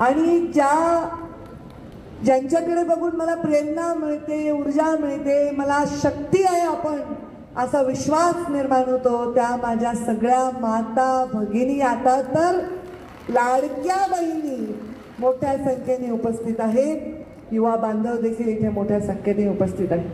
आणि ज्यांच्याकडे बघून मला प्रेरणा मिळते, ऊर्जा मिळते, मला शक्ती आहे आपण असा विश्वास निर्माण होतो, त्या माझ्या सगळ्या माता भगिनी, आता तर लाडक्या बहिणी मोठ्या संख्येने उपस्थित आहेत. युवा बांधव देखील इथे मोठ्या संख्येने उपस्थित आहेत.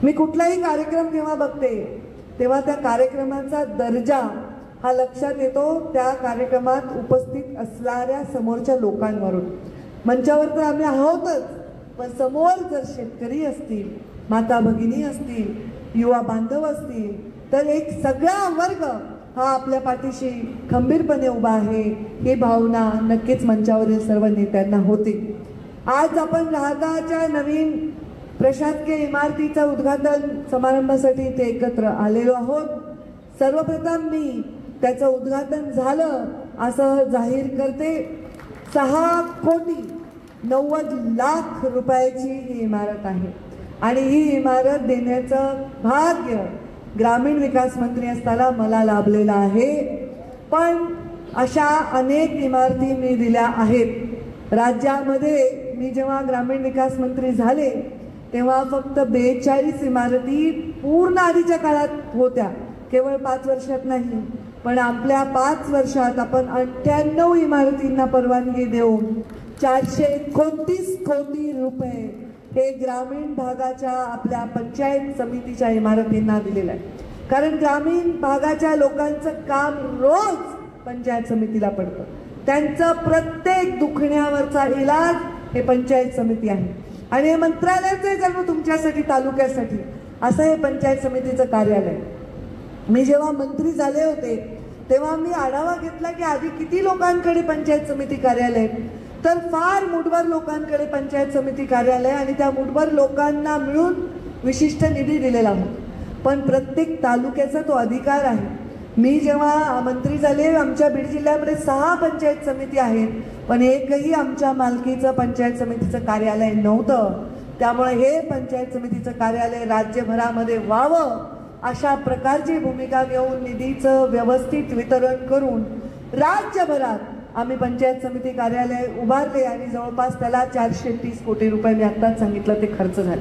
मी कुठलाही कार्यक्रम जेव्हा बघते तेव्हा त्या कार्यक्रमाचा दर्जा हा लक्षात येतो त्या कार्यक्रमात उपस्थित असणाऱ्या समोरच्या लोकांवरून. मंचावर तर आम्ही आहोतच, पण समोर जर शेतकरी असतील, माता भगिनी असतील, युवा बांधव असतील, तर एक सगळा वर्ग हा आपल्या पाठीशी खंबीरपणे उभा आहे, ही भावना नक्कीच मंचावरील सर्व नेत्यांना होती. आज आपण राहताच्या नवीन प्रशासकीय इमारतीचा उद्घाटन समारंभासाठी इथे एकत्र आलेलो आहोत. सर्वप्रथम मी त्याचं उद्घाटन झालं असं जाहीर करते. 6,90,00,000 रुपयाची ही इमारत आहे आणि ही इमारत देण्याचं भाग्य ग्रामीण विकास मंत्री असताना मला लाभलेलं आहे. पण अशा अनेक इमारती मी दिल्या आहेत राज्यामध्ये. मी जेव्हा ग्रामीण विकास मंत्री झाले तेव्हा फक्त 42 इमारती पूर्ण आधीच्या काळात होत्या, केवळ 5 वर्षात नाही, पण आपल्या 5 वर्षात आपण 98 इमारतींना परवानगी देऊन 429 कोटी रुपये हे ग्रामीण भागाच्या आपल्या पंचायत समितीच्या इमारतींना दिलेलं आहे. कारण ग्रामीण भागाच्या लोकांचं काम रोज पंचायत समितीला पडतं. त्यांचं प्रत्येक दुखण्यावरचा इलाज हे पंचायत समिती आहे आणि हे मंत्रालयाचं आहे जणू तुमच्यासाठी, तालुक्यासाठी, असं हे पंचायत समितीचं कार्यालय. मी जेव्हा मंत्री झाले होते तेव्हा मी आढावा घेतला की आधी किती लोकांकडे पंचायत समिती कार्यालय, तर फार मुठभर लोकांकडे पंचायत समिती कार्यालय आणि त्या मुठभर लोकांना मिळून विशिष्ट निधी दिलेला होता. पण प्रत्येक तालुक्याचा तो अधिकार आहे. मी जेव्हा मंत्री झाले आमच्या बीड जिल्ह्यामध्ये 6 पंचायत समिती आहेत, पण एकही आमच्या मालकीचं पंचायत समितीचं कार्यालय नव्हतं. त्यामुळे हे पंचायत समितीचं कार्यालय राज्यभरामध्ये व्हावं अशा प्रकारची भूमिका घेऊन निधीचं व्यवस्थित वितरण करून राज्यभरात आम्ही पंचायत समिती कार्यालय उभारले आणि जवळपास त्याला 430 कोटी रुपये मी आत्ताच सांगितलं ते खर्च झाले.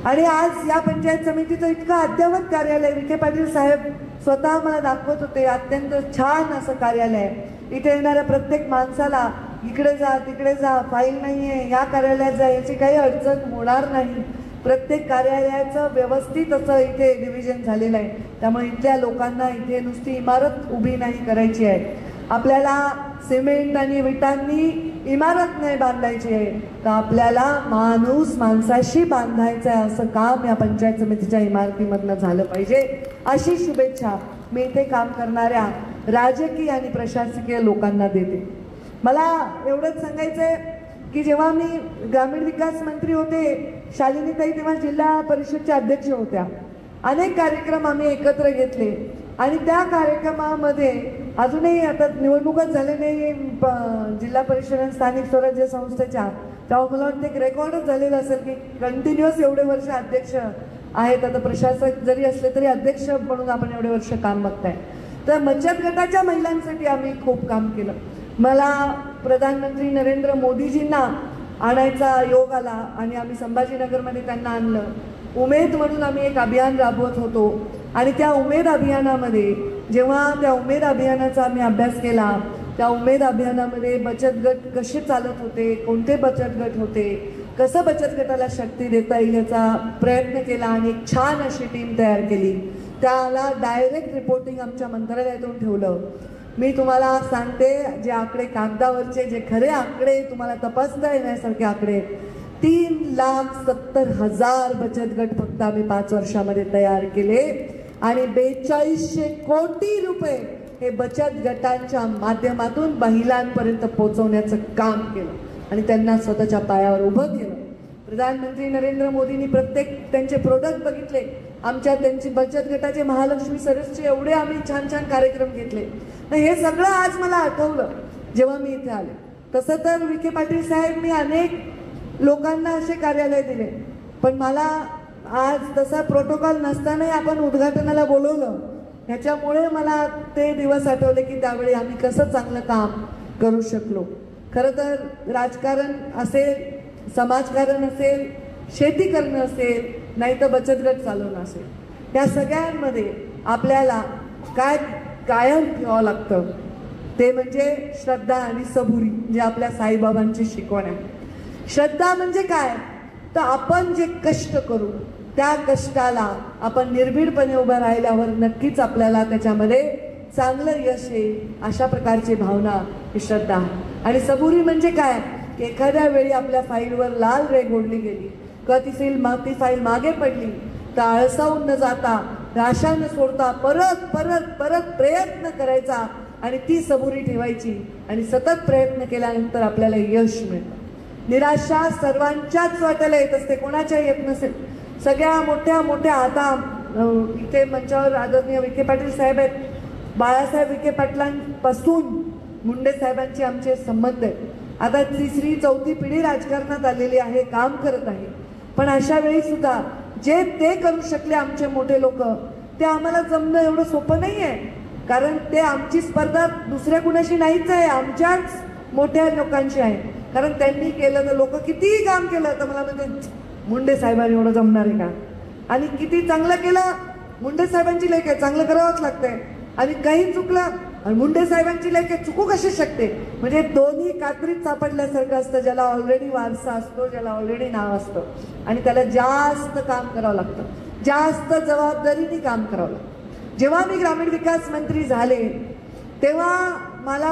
आणि आज या पंचायत समितीचं इतकं अद्ययावत कार्यालय विखे पाटील साहेब स्वतः मला दाखवत होते. अत्यंत छान असं कार्यालय आहे. इथे येणाऱ्या प्रत्येक माणसाला इकडे जा तिकडे जा, फाईल नाही आहे, या कार्यालयात जा, याची काही अडचण होणार नाही. प्रत्येक कार्यालयाचं व्यवस्थित असं इथे डिव्हिजन झालेलं आहे. त्यामुळे इथल्या लोकांना इथे नुसती इमारत उभी नाही करायची आहे, आपल्याला सिमेंट आणि विटांनी इमारत नाही बांधायची आहे, तर आपल्याला माणूस माणसाशी बांधायचं आहे. असं काम या पंचायत समितीच्या इमारतीमधनं झालं पाहिजे, अशी शुभेच्छा मी इथे काम करणाऱ्या राजकीय आणि प्रशासकीय लोकांना देते. मला एवढंच सांगायचं आहे की जेव्हा मी ग्रामीण विकास मंत्री होते, शालिनीताई तेव्हा जिल्हा परिषदच्या अध्यक्ष होत्या. अनेक कार्यक्रम आम्ही एकत्र घेतले आणि त्या कार्यक्रमामध्ये अजूनही आता निवडणूकच झाले नाही जिल्हा परिषद आणि स्थानिक स्वराज्य संस्थेच्या, तेव्हा मला वाटतं एक रेकॉर्डच झालेलं असेल की कंटिन्युअस एवढे वर्ष अध्यक्ष आहेत. आता प्रशासक जरी असले तरी अध्यक्ष म्हणून आपण एवढे वर्ष काम बघताय. तर बचत गटाच्या महिलांसाठी आम्ही खूप काम केलं. मला प्रधानमंत्री नरेंद्र मोदीजींना आणायचा योग आला आणि आम्ही संभाजीनगरमध्ये त्यांना आणलं. उमेद म्हणून आम्ही एक अभियान राबवत होतो आणि त्या उमेद अभियानामध्ये जेव्हा त्या उमेद अभियानाचा आम्ही अभ्यास केला, त्या उमेद अभियानामध्ये बचत गट कसे चालत होते, कोणते बचत गट होते, कसं बचत गटाला शक्ती देता येईल याचा प्रयत्न केला आणि एक छान अशी टीम तयार केली. त्याला डायरेक्ट रिपोर्टिंग आमच्या मंत्रालयातून ठेवलं. मी तुम्हाला सांगते, जे आकडे कागदावरचे, जे खरे आकडे तुम्हाला तपासता येण्यासारखे आकडे, 3,70,000 बचत गट फक्त आम्ही 5 वर्षामध्ये तयार केले आणि 4200 कोटी रुपये हे बचत गटांच्या माध्यमातून महिलांपर्यंत पोहोचवण्याचं काम केलं आणि त्यांना स्वतःच्या पायावर उभं केलं. प्रधानमंत्री नरेंद्र मोदींनी प्रत्येक त्यांचे प्रोडक्ट बघितले. त्यांची बचत गटाचे महालक्ष्मी सरसचे एवढे आम्ही छान छान कार्यक्रम घेतले. हे सगळं आज मला आठवलं जेव्हा मी इथे आले. तसं तर विखे पाटील साहेब मी अनेक लोकांना असे कार्यालय दिले, पण मला आज तसा प्रोटोकॉल नसतानाही आपण उद्घाटनाला बोलवलं, ह्याच्यामुळे मला ते दिवस आठवले की त्यावेळी आम्ही कसं चांगलं काम करू शकलो. खरं तर राजकारण असेल, समाजकारण असेल, शेती करणं असेल, नाही तर बचत गट चालवणं असेल, त्या सगळ्यांमध्ये आपल्याला काय कायम ठेवावं लागतं ते म्हणजे श्रद्धा आणि सबुरी, जे आपल्या साईबाबांची शिकवण आहे. श्रद्धा म्हणजे काय, तर आपण जे कष्ट करू त्या कष्टाला आपण निर्भीडपणे उभं राहिल्यावर नक्कीच आपल्याला त्याच्यामध्ये चांगलं यश येईल, अशा प्रकारची भावना ही श्रद्धा आहे. आणि सबुरी म्हणजे काय, की एखाद्या वेळी आपल्या फाईलवर लाल रेघ ओढली गेली किंवा ती फाईल मागे पडली तर आळसावून न जाता, आशा न सोडता परत परत परत प्रयत्न करायचा आणि ती सबुरी ठेवायची आणि सतत प्रयत्न केल्यानंतर आपल्याला यश मिळतं. निराशा सर्वांच्याच वाट्याला येत असते, कोणाच्या येत नसेल. सगळ्या मोठ्या मोठ्या, आता इथे मंचावर आदरणीय विखे पाटील साहेब आहेत, बाळासाहेब विखे पाटलांपासून मुंडे साहेबांचे आमचे संबंध आहेत. आता तिसरी चौथी पिढी राजकारणात आलेली आहे, काम करत आहे. पण अशा वेळी सुद्धा जे ते करू शकले आमचे मोठे लोक, ते आम्हाला जमणं एवढं सोपं नाही आहे. कारण ते आमची स्पर्धा दुसऱ्या कुणाशी नाहीच आहे, आमच्याच मोठ्या लोकांची आहे. कारण त्यांनी केलं तर लोक कितीही काम केलं तर मला म्हणजे मुंडे साहेबांनी एवढं जमणार आहे का, आणि किती चांगलं केलं मुंडे साहेबांची लेख आहे, चांगलं करावंच लागतंय. आणि काही चुकलं आणि मुंडे साहेबांची लेख आहे, चुकू कशी शकते. म्हणजे दोन्ही कात्रीत सापडल्यासारखं असतं, ज्याला ऑलरेडी वारसा असतो, ज्याला ऑलरेडी नाव असतं, आणि त्याला जास्त काम करावं लागतं, जास्त जबाबदारीने काम करावं लागतं. जेव्हा मी ग्रामीण विकास मंत्री झाले तेव्हा मला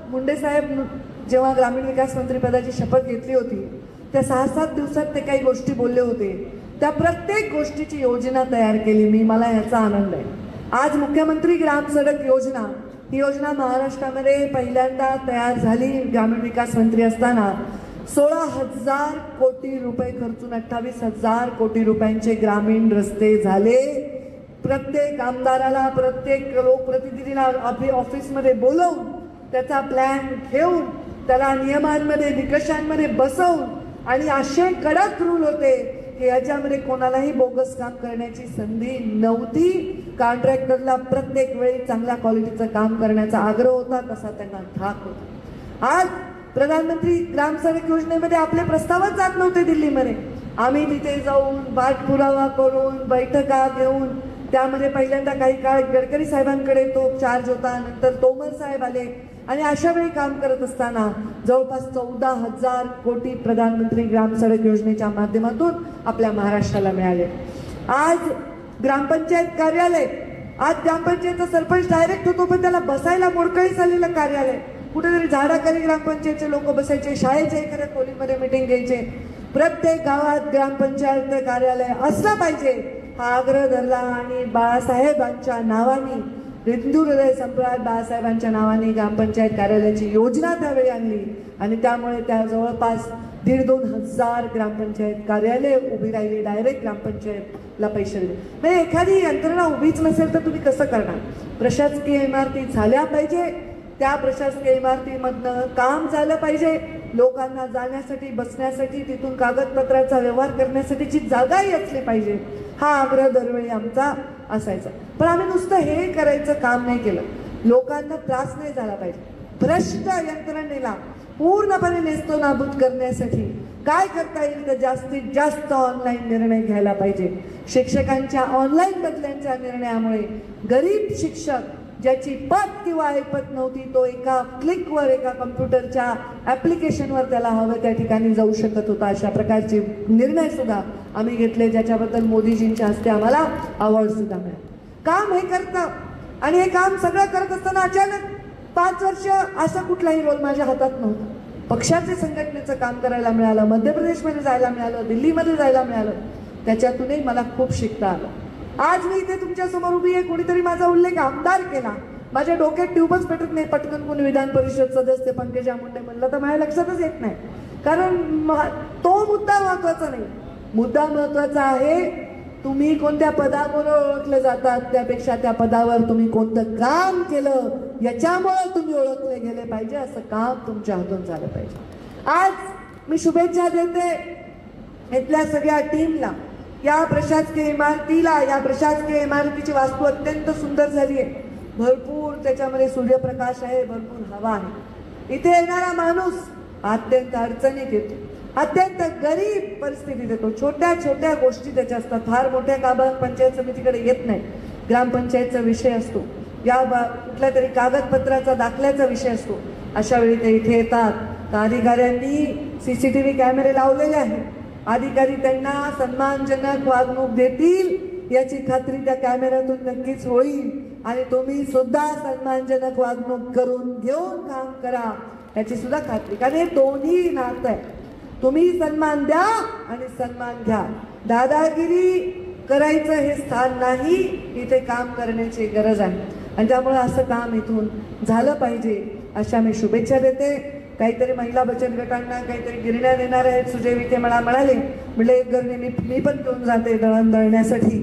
मुंडे साहेब जेव्हा ग्रामीण विकास मंत्री पदाची शपथ घेतली होती त्या 6-7 दिवसात ते काही गोष्टी बोलले होते, त्या प्रत्येक गोष्टीची योजना तयार केली मी. मला याचा आनंद आहे. आज मुख्यमंत्री ग्राम सडक योजना, ही योजना महाराष्ट्रामध्ये पहिल्यांदा तयार झाली. ग्रामीण विकास मंत्री असताना 16,000 कोटी रुपये खर्चून 28,000 कोटी रुपयांचे ग्रामीण रस्ते झाले. प्रत्येक आमदाराला, प्रत्येक लोकप्रतिनिधीला ऑफिसमध्ये बोलवून त्याचा प्लॅन घेऊन त्याला नियमांमध्ये, निकषांमध्ये बसवून, आणि असे कडक रूल होते की याच्यामध्ये कोणालाही बोगस काम करण्याची संधी नव्हती. कॉन्ट्रॅक्टरला प्रत्येक वेळी चांगल्या क्वालिटीचं काम करण्याचा आग्रह होता, तसा त्यांना धाक होता. आज प्रधानमंत्री ग्राम सडक योजनेमध्ये आपले प्रस्तावच जात नव्हते दिल्लीमध्ये. आम्ही तिथे जाऊन पाठपुरावा करून बैठका घेऊन त्यामध्ये पहिल्यांदा काही काळ गडकरी साहेबांकडे तो चार्ज होता, नंतर तोमर साहेब आले, आणि अशा वेळी काम करत असताना जवळपास 14,000 कोटी प्रधानमंत्री ग्राम सडक योजनेच्या माध्यमातून आपल्या महाराष्ट्राला मिळाले. आज ग्रामपंचायत कार्यालय, आज ग्रामपंचायतचा सरपंच डायरेक्ट होतो, पण त्याला बसायला मोडकळीस आलेलं कार्यालय. कुठेतरी झाडाखाली ग्रामपंचायतचे लोक बसायचे, शाळेच्या एखाद्या खोलीमध्ये मिटिंग घ्यायचे. प्रत्येक गावात ग्रामपंचायत कार्यालय असलं पाहिजे हा आग्रह धरला, आणि बाळासाहेबांच्या नावाने, हिंदू हृदय सम्राट बाळासाहेबांच्या नावाने ग्रामपंचायत कार्यालयाची योजना त्यावेळी आणली, आणि त्यामुळे त्या जवळपास 1,500-2,000 ग्रामपंचायत कार्यालय उभी राहिली. डायरेक्ट ग्रामपंचायतला पैसे दिले. म्हणजे एखादी यंत्रणा उभीच नसेल तर तुम्ही कसं करणार. प्रशासकीय इमारती झाल्या पाहिजे, त्या प्रशासकीय इमारतीमधनं काम झालं पाहिजे, लोकांना जाण्यासाठी, बसण्यासाठी, तिथून कागदपत्राचा व्यवहार करण्यासाठीची जागाही असली पाहिजे, हा आग्रह दरवेळी आमचा असायचा. पण आम्ही नुसतं हे करायचं काम नाही केलं. लोकांना त्रास नाही झाला पाहिजे. भ्रष्ट यंत्रणेला पूर्णपणे नेस्तनाबूत करण्यासाठी काय करता येईल तर जास्तीत जास्त ऑनलाईन निर्णय घ्यायला पाहिजे. शिक्षकांच्या ऑनलाईन बदल्यांच्या निर्णयामुळे गरीब शिक्षक ज्याची पत किंवा ऐपत नव्हती तो एका क्लिकवर, एका कम्प्युटरच्या ॲप्लिकेशनवर त्याला हवं त्या ठिकाणी जाऊ शकत होता. अशा प्रकारचे निर्णय सुद्धा आम्ही घेतले, ज्याच्याबद्दल मोदीजींच्या हस्ते आम्हाला अवॉर्ड सुद्धा मिळाले. काम हे करतं, आणि हे काम सगळं करत असताना अचानक 5 वर्ष असा कुठलाही रोल माझ्या हातात नव्हता. पक्षाचे संघटनेचं काम करायला मिळालं, मध्य प्रदेशमध्ये जायला मिळालं, दिल्लीमध्ये जायला मिळालं. त्याच्यातूनही मला खूप शिकता आलं. आज मी इथे तुमच्या समोर उभी आहे. कोणीतरी माझा उल्लेख आमदार केला, माझ्या डोक्यात ट्यूबच पेटत नाही. पटकन कोणी विधान परिषद सदस्य पंकजा मुंडे म्हणलं तर माझ्या लक्षातच येत नाही, कारण तो मुद्दा महत्वाचा नाही. मुद्दा महत्वाचा आहे तुम्ही कोणत्या पदावर ओळखले जातात, त्यापेक्षा त्या पदावर तुम्ही कोणतं काम केलं याच्यामुळे तुम्ही ओळखले गेले पाहिजे, असं काम तुमच्या हातून झालं पाहिजे. आज मी शुभेच्छा देते इथल्या सगळ्या टीमला. या प्रशासकीय इमारतीला, या प्रशासकीय इमारतीची वास्तू अत्यंत सुंदर झाली आहे. भरपूर त्याच्यामध्ये सूर्यप्रकाश आहे, भरपूर हवा आहे. इथे येणारा माणूस अत्यंत अडचणीत येतो, अत्यंत गरीब परिस्थितीत येतो. छोट्या छोट्या गोष्टी त्याच्या असतात, फार मोठ्या कामात पंचायत समितीकडे येत नाही. ग्रामपंचायतचा विषय असतो, या कुठल्या तरी कागदपत्राचा दाखल्याचा विषय असतो. अशा वेळी ते इथे येतात. अधिकाऱ्यांनी CCTV कॅमेरे लावलेले आहेत. अधिकारी त्यांना सन्मानजनक वागणूक देतील याची खात्री त्या कॅमेऱ्यातून नक्कीच होईल. आणि तुम्ही सुद्धा सन्मानजनक वागणूक करून घेऊन काम करा याची सुद्धा खात्री, कारण हे दोन्ही नातं आहे. तुम्ही सन्मान द्या आणि सन्मान घ्या. दादागिरी करायचं हे स्थान नाही, इथे काम करण्याची गरज आहे. आणि त्यामुळे असं काम इथून झालं पाहिजे अशा मी शुभेच्छा देते. काहीतरी महिला बचत गटांना काहीतरी गिरण्या देणार आहेत. सुजय विखे मला म्हणाले, म्हणजे एक गिरणी मी पण घेऊन जाते दळण दळण्यासाठी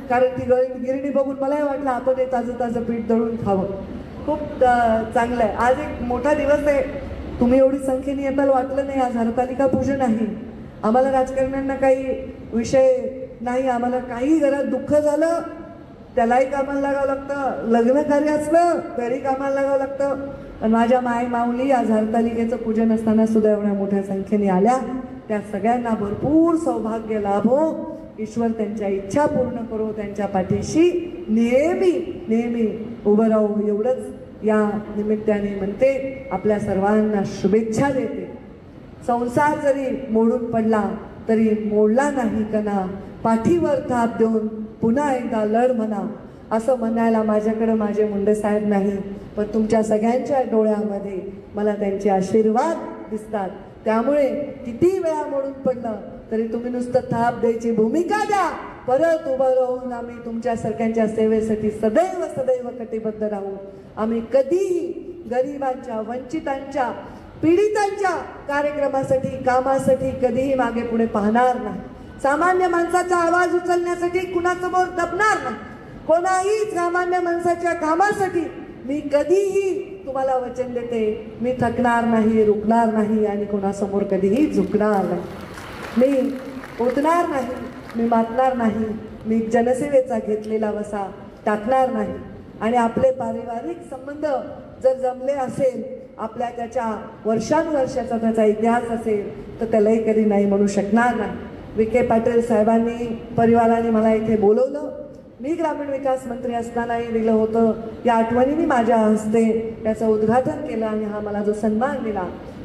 कारण ती गिरणी बघून मलाही वाटलं आपण हे ताजं ताजं पीठ दळून खावं. खूप चांगलं आहे. आज एक मोठा दिवस आहे. तुम्ही एवढी संख्येने येताल वाटलं नाही. आज हरतालिका पूजन आहे. आम्हाला राजकारण्यांना काही विषय नाही. आम्हाला काही घरात दुःख झालं त्यालाही कामाला लागावं लागतं, लग्न कार्य असलं तरी कामाला लागावं लागतं. पण माझ्या माय माऊली आज हरतालिकेचं पूजन असताना सुद्धा एवढ्या मोठ्या संख्येने आल्या. त्या सगळ्यांना भरपूर सौभाग्य लाभो, ईश्वर त्यांच्या इच्छा पूर्ण करो, त्यांच्या पाठीशी नेहमी नेहमी उभं राहू एवढंच या निमित्ताने म्हणते. आपल्या सर्वांना शुभेच्छा देते. संसार जरी मोडून पडला तरी मोडला नाही कणा, पाठीवर थाप देऊन पुन्हा एकदा लढ म्हणा. असं म्हणायला माझ्याकडे माझे मुंडे साहेब नाही, पण तुमच्या सगळ्यांच्या डोळ्यामध्ये मला त्यांचे आशीर्वाद दिसतात. त्यामुळे किती वेळा मोडून पडलं तरी तुम्ही नुसतं थाप द्यायची भूमिका द्या. परत उभं राहून आम्ही तुमच्या सारख्यांच्या सेवेसाठी सदैव सदैव कटिबद्ध राहू. आम्ही कधीही गरिबांच्या, वंचितांच्या, पीडितांच्या कार्यक्रमासाठी, कामासाठी कधीही मागे पुढे पाहणार नाही. सामान्य माणसाचा आवाज उचलण्यासाठी कुणासमोर दबणार नाही. कोणाही सामान्य माणसाच्या कामासाठी मी कधीही तुम्हाला वचन देते, मी थकणार नाही, रुकणार नाही आणि कोणासमोर कधीही झुकणार नाही. मी उतणार नाही, मी मातणार नाही, मी जनसेवेचा घेतलेला वसा टाकणार नाही. आणि आपले पारिवारिक संबंध जर जमले असेल, आपल्या त्याच्या वर्षानुवर्षाचा त्याचा इतिहास असेल तर त्यालाही कधी नाही म्हणू शकणार नाही. विखे पाटील साहेबांनी, परिवाराने मला इथे बोलवलं. मी ग्रामीण विकास मंत्री असतानाही दिलं होतं. या आठवणीने माझ्या हस्ते त्याचं उद्घाटन केलं आणि हा मला जो सन्मान दिला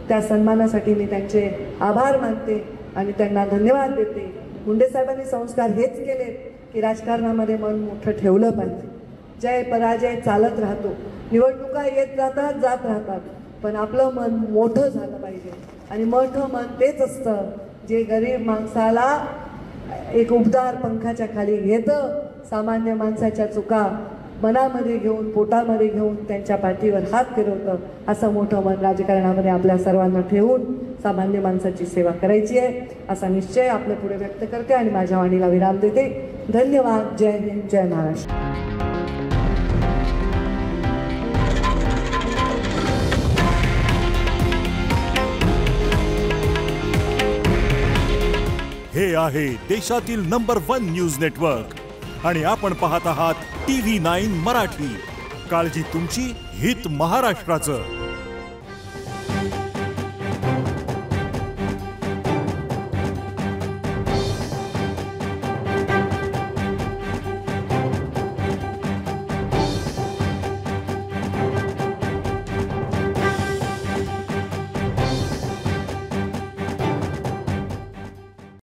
त्या सन्मानासाठी मी त्यांचे आभार मानते आणि त्यांना धन्यवाद देते. मुंडे साहेबांनी संस्कार हेच केले की राजकारणामध्ये मन मोठं ठेवलं पाहिजे. जय पराजय चालत राहतो, निवडणुका येत जातात जात राहतात, पण आपलं मन मोठं झालं पाहिजे. आणि मोठं मन तेच असतं जे गरीब माणसाला एक उबदार पंखाच्या खाली घेतं, सामान्य माणसाच्या चुका मनामध्ये घेऊन, पोटामध्ये घेऊन त्यांच्या पाठीवर हात फिरवतं. असं मोठं मन राजकारणामध्ये आपल्या सर्वांना ठेवून सामान्य माणसाची सेवा करायची आहे असा निश्चय आपल्या पुढे व्यक्त करते आणि माझ्या वाणीला विराम देते. धन्यवाद. जय हिंद, जय महाराष्ट्र. हे आहे देशातील नंबर 1 न्यूज नेटवर्क आणि आपण पाहत आहात TV9 मराठी. काळजी तुमची, हित महाराष्ट्राचं.